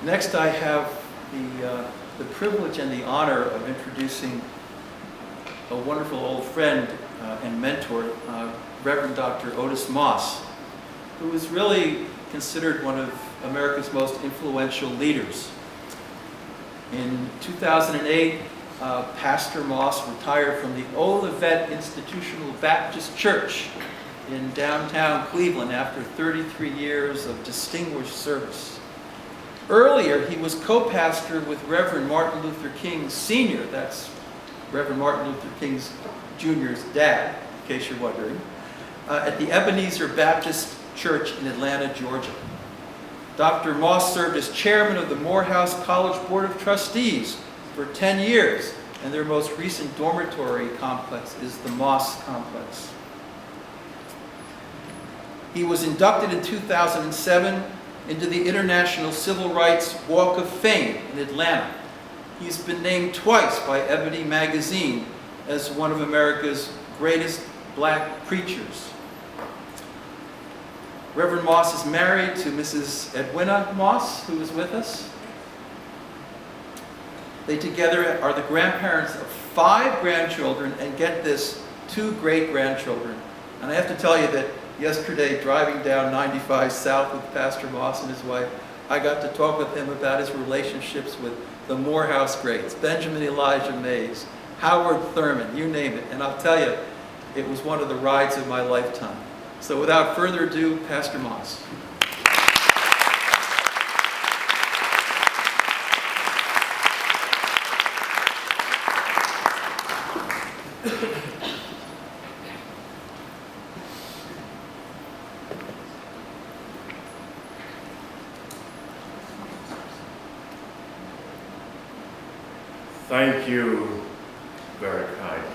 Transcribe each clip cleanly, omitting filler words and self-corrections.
Next, I have the privilege and the honor of introducing a wonderful old friend and mentor, Reverend Dr. Otis Moss, who is really considered one of America's most influential leaders. In 2008, Pastor Moss retired from the Olivet Institutional Baptist Church in downtown Cleveland after 33 years of distinguished service. Earlier, he was co-pastor with Reverend Martin Luther King Sr., that's Reverend Martin Luther King Jr.'s dad, in case you're wondering, at the Ebenezer Baptist Church in Atlanta, Georgia. Dr. Moss served as chairman of the Morehouse College Board of Trustees for 10 years, and their most recent dormitory complex is the Moss Complex. He was inducted in 2007 into the International Civil Rights Walk of Fame in Atlanta. He's been named twice by Ebony magazine as one of America's greatest black preachers. Reverend Moss is married to Mrs. Edwina Moss, who is with us. They together are the grandparents of 5 grandchildren, and get this, 2 great-grandchildren. And I have to tell you that yesterday, driving down 95 South with Pastor Moss and his wife, I got to talk with him about his relationships with the Morehouse greats, Benjamin Elijah Mays, Howard Thurman, you name it. And I'll tell you, it was one of the rides of my lifetime. So without further ado, Pastor Moss. Thank you very kindly.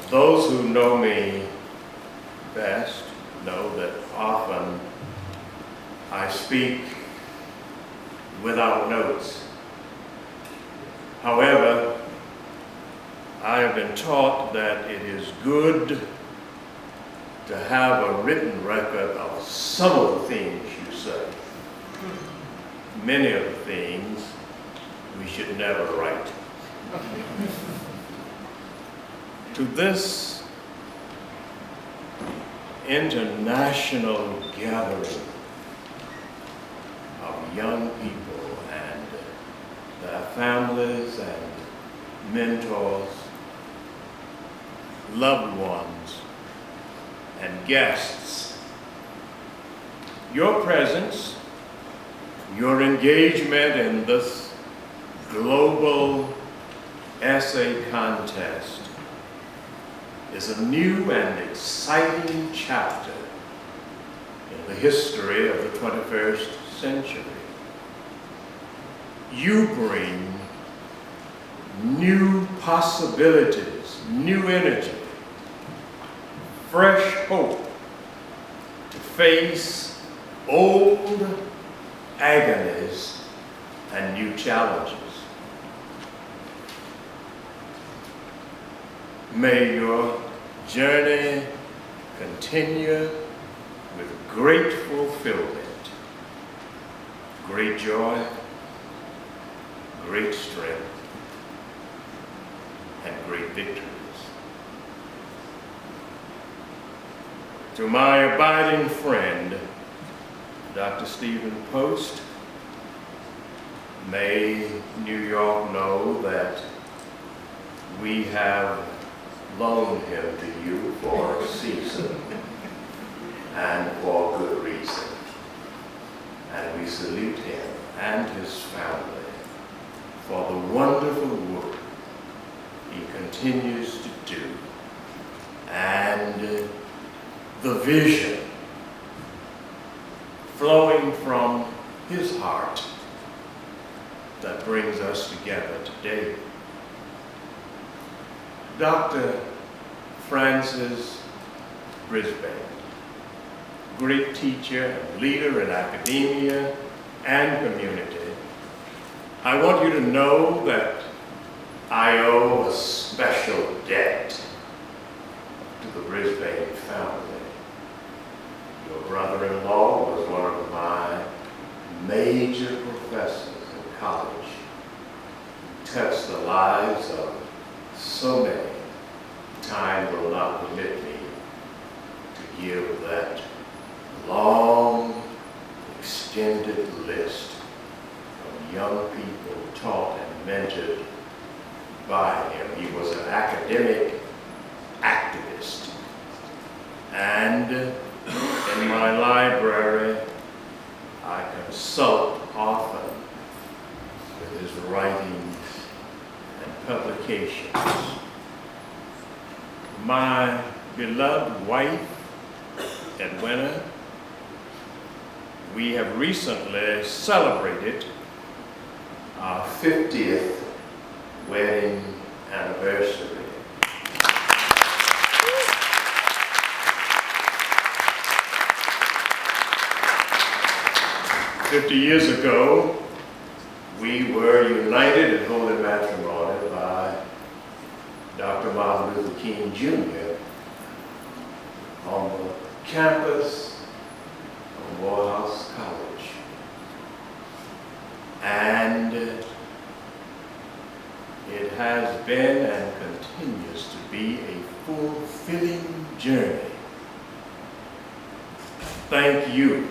Those who know me best know that often I speak without notes. However, I have been taught that it is good to have a written record of some of the things you say. Many of the things we should never write. To this international gathering of young people and their families and mentors, loved ones, and guests, your presence, your engagement in this global essay contest is a new and exciting chapter in the history of the 21st century. You bring new possibilities, new energy, fresh hope to face old agonies and new challenges. May your journey continue with great fulfillment, great joy, great strength, and great victories. To my abiding friend, Dr. Stephen Post, may New York know that we have loaned him to you for a season and for good reason. And we salute him and his family for the wonderful work he continues to do and the vision flowing from his heart that brings us together today. Dr. Francis Brisbane, great teacher and leader in academia and community, I want you to know that I owe a special debt to the Brisbane family. Your brother-in-law major professors in college, touched the lives of so many. Time will not permit me to give that long, extended list of young people taught and mentored by him. He was an academic activist. And in my library, I consult often with his writings and publications. My beloved wife, Edwina, we have recently celebrated our 50th wedding anniversary. "50 years ago, we were united in holy matrimony by Dr. Martin Luther King Jr. on the campus of Morehouse College. And it has been and continues to be a fulfilling journey. Thank you,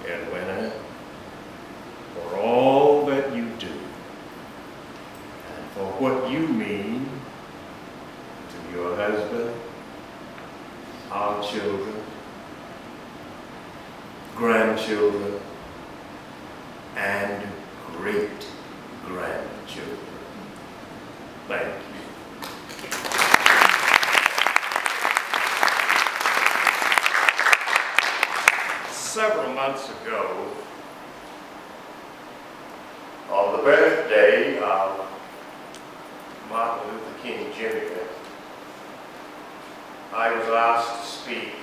Edwina, for all that you do and for what you mean to your husband, our children, grandchildren, and great-grandchildren. Thank you. Several months ago, on the birthday of Martin Luther King Jr., I was asked to speak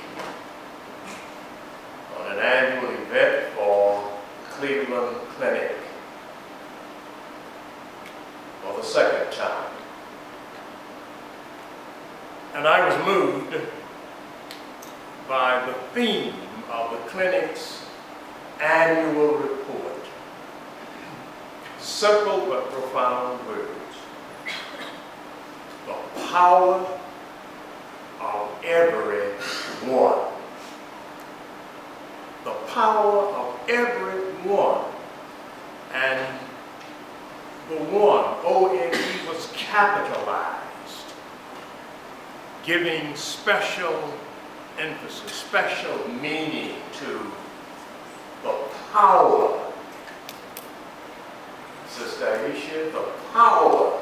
on an annual event for Cleveland Clinic for the second time. And I was moved by the theme of the clinic's annual report. Simple but profound words. The power of everyone. The power of everyone. And the one, O-N-E, was capitalized, giving special emphasis, special meaning to the power. Sister Aisha, the power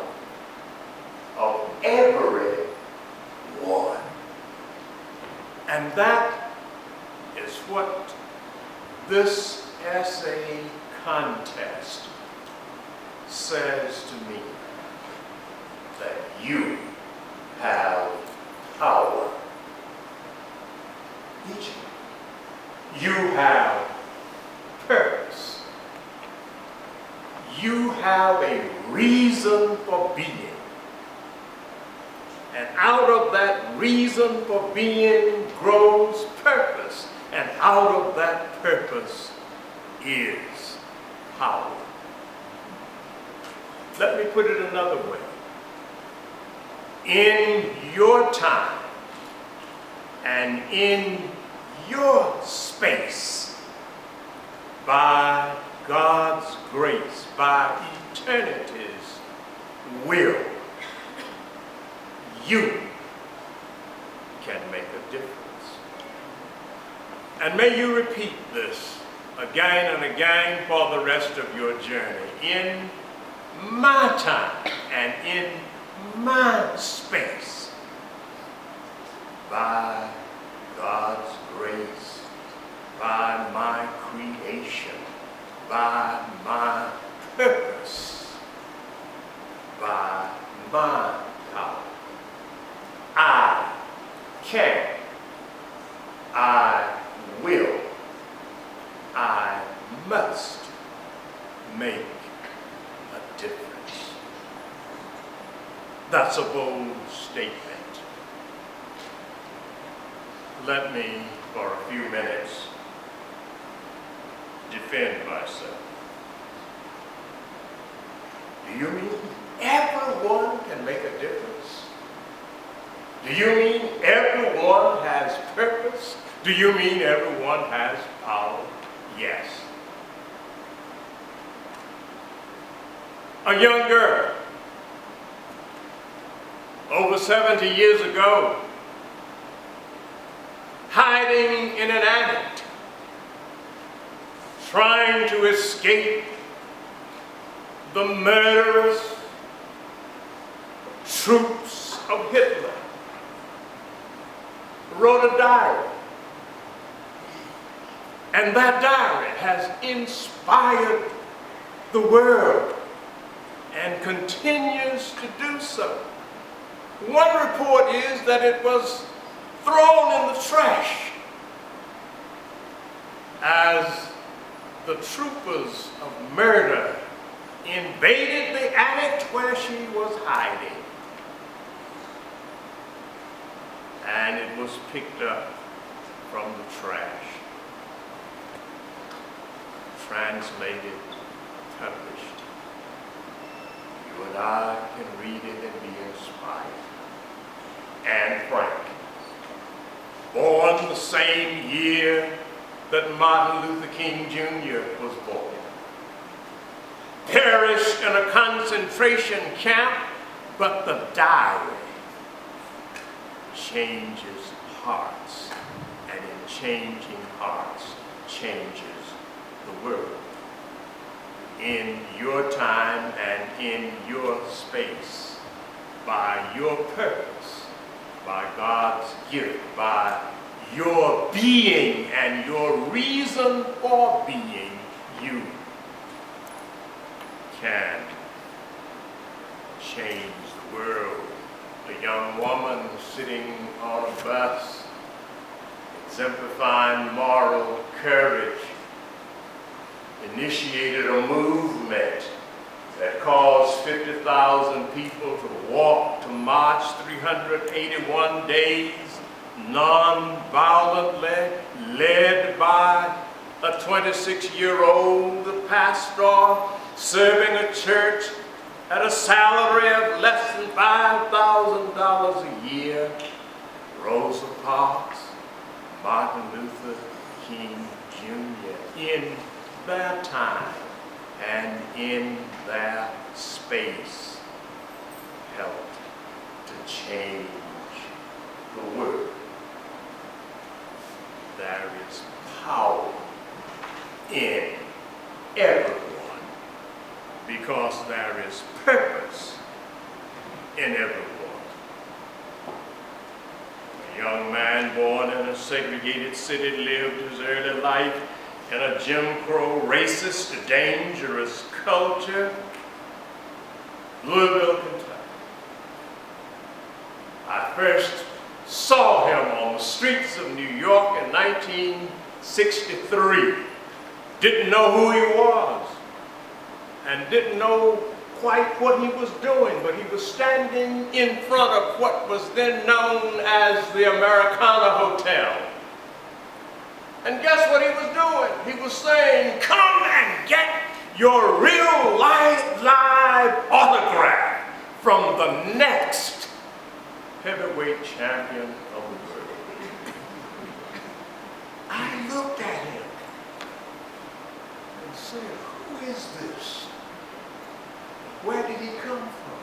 of everyone. And that is what this essay contest says to me, that you have power. Each of you. You have purpose. You have a reason for being. And out of that reason for being grows purpose. And out of that purpose is power. Let me put it another way. In your time and in your space, by God's grace, by eternity's will, you can make a difference. And may you repeat this again and again for the rest of your journey. In my time and in my space, by God's grace, by my creation, by my purpose, by my power, I can, I will, I must make a difference. That's a bold statement. Let me, for a few minutes, defend myself. Do you mean everyone can make a difference? Do you mean everyone has purpose? Do you mean everyone has power? Yes. A young girl, over 70 years ago, hiding in an attic, trying to escape the murderous troops of Hitler, wrote a diary. And that diary has inspired the world and continues to do so. One report is that it was thrown in the trash as the troopers of murder invaded the attic where she was hiding. And it was picked up from the trash, translated, published. You and I can read it and be inspired. Anne Frank, born the same year that Martin Luther King Jr. was born, perished in a concentration camp, but the diary changes hearts, and in changing hearts, changes the world. In your time and in your space, by your purpose, by God's gift, by your being and your reason for being, you can change the world. A young woman sitting on a bus, exemplifying moral courage, initiated a movement that caused 50,000 people to walk, to march 381 days, non-violently, led by a 26-year-old pastor serving a church at a salary of less than $5,000 a year. Rosa Parks, Martin Luther King Jr. in their time and in their space helped to change the world. There is power in everyone because there is purpose in everyone. A young man born in a segregated city lived his early life in a Jim Crow, racist, dangerous culture, Louisville, Kentucky. I first saw him on the streets of New York in 1963. Didn't know who he was and didn't know quite what he was doing, but he was standing in front of what was then known as the Americana Hotel. And guess what he was doing? He was saying, come and get your real live autograph from the next heavyweight champion of the world. I looked at him and said, who is this? Where did he come from?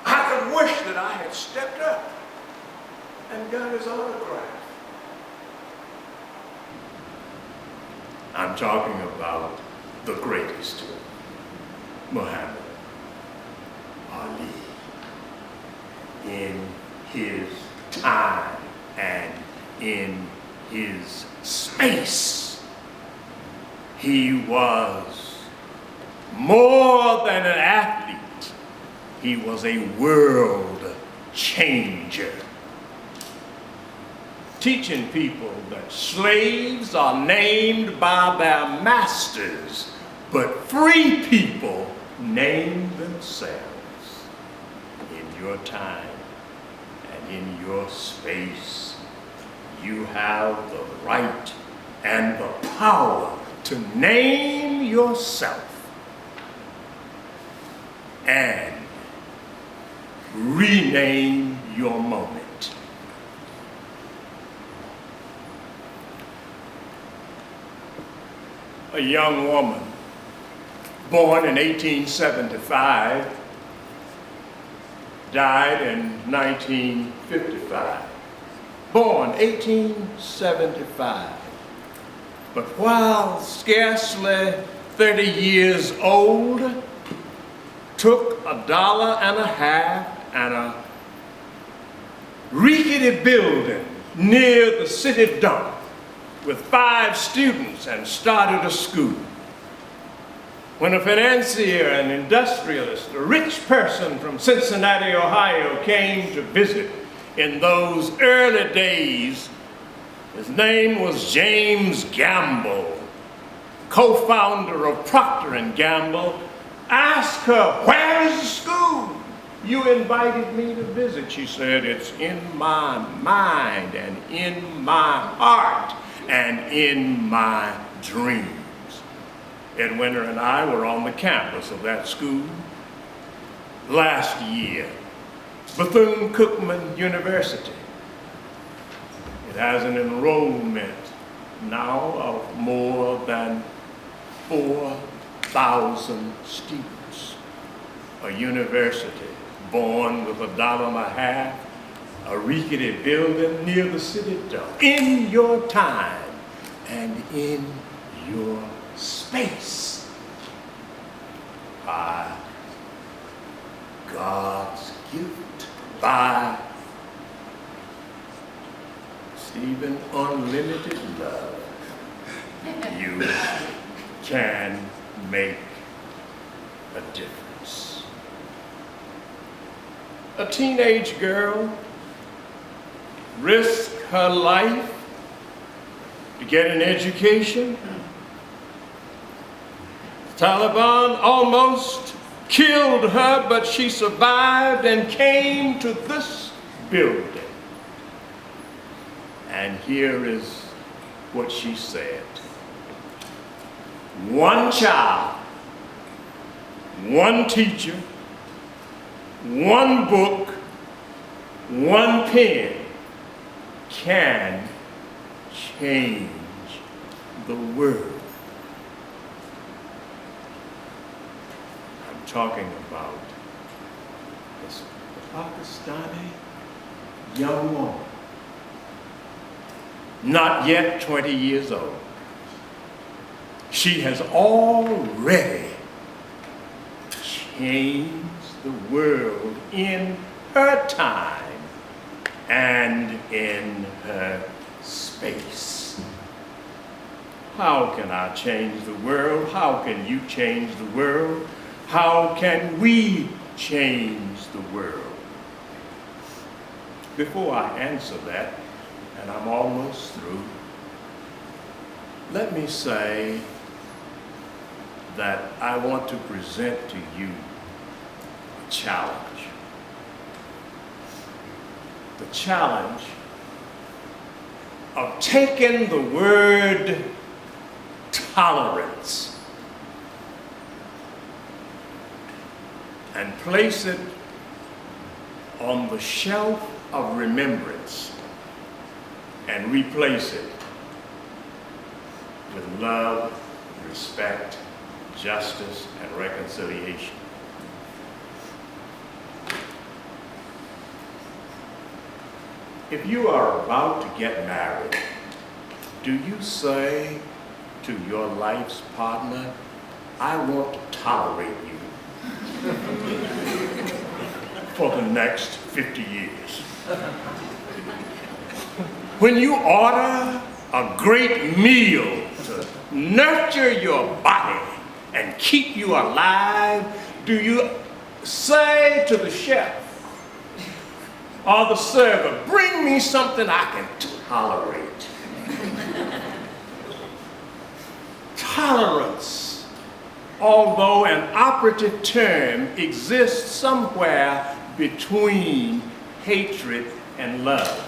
I could wish that I had stepped up and got his autograph. I'm talking about the greatest, Muhammad Ali. In his time and in his space, he was more than an athlete. He was a world changer. Teaching people that slaves are named by their masters, but free people name themselves. In your time and in your space, you have the right and the power to name yourself and rename your moment. A young woman born in 1875 died in 1955. Born 1875. But while scarcely 30 years old, took $1.50 and a rickety building near the city dump with 5 students and started a school. When a financier, an industrialist, a rich person from Cincinnati, Ohio, came to visit in those early days, his name was James Gamble, co-founder of Procter & Gamble, asked her, "Where is the school you invited me to visit?" She said, "It's in my mind and in my heart and in my dreams." Ed Winter and I were on the campus of that school last year, Bethune-Cookman University. It has an enrollment now of more than 4,000 students. A university born with $1.50, a rickety building near the city dump. In your time and in your space, by God's gift, by Stephen Unlimited Love, you can make a difference. A teenage girl risked her life to get an education. The Taliban almost killed her, but she survived and came to this building. And here is what she said. One child, one teacher, one book, one pen can change the world. I'm talking about this Pakistani young woman, not yet 20 years old. She has already changed the world in her time and in her space. How can I change the world? How can you change the world? How can we change the world? Before I answer that, and I'm almost through, let me say that I want to present to you a challenge. The challenge of taking the word tolerance and place it on the shelf of remembrance and replace it with love, respect, justice, and reconciliation. If you are about to get married, do you say to your life's partner, "I want to tolerate you for the next 50 years"? When you order a great meal to nurture your body and keep you alive, do you say to the chef or the server, "Bring me something I can tolerate"? Tolerance, although an operative term, exists somewhere between hatred and love.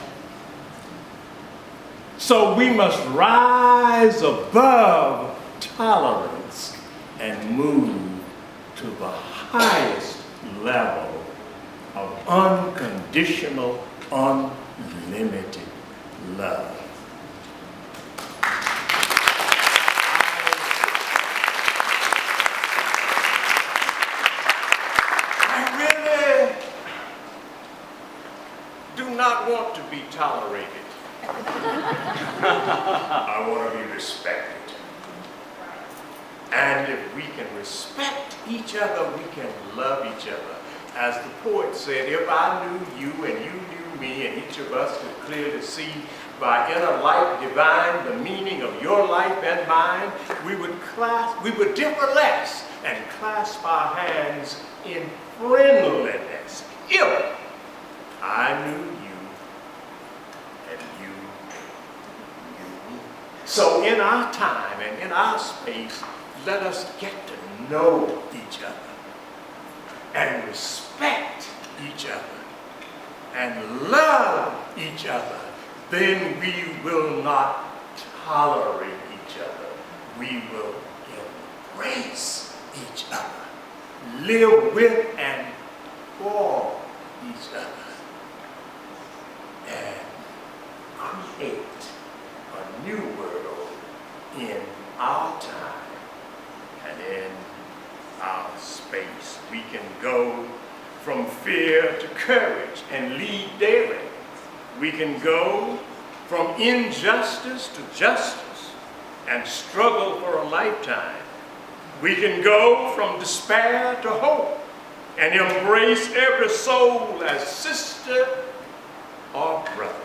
So we must rise above tolerance and move to the highest level of unconditional, unlimited love. I really do not want to be tolerated. I want to be respected. And if we can respect each other, we can love each other. As the poet said, if I knew you and you knew me, and each of us could clearly see by inner light divine the meaning of your life and mine, we would differ less and clasp our hands in friendliness. If I knew you and you knew me. So in our time and in our space, let us get to know each other and respect each other and love each other. Then we will not tolerate each other. We will embrace each other, live with and for each other, and create a new world in our time and in our space. We can go from fear to courage and lead daily. We can go from injustice to justice and struggle for a lifetime. We can go from despair to hope and embrace every soul as sister or brother.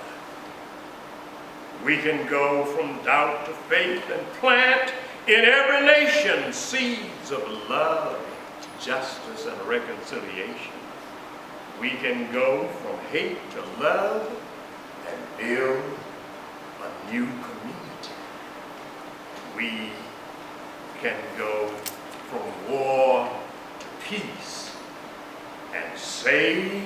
We can go from doubt to faith and plant in every nation seeds of love, justice, and reconciliation. We can go from hate to love and build a new community. We can go from war to peace and save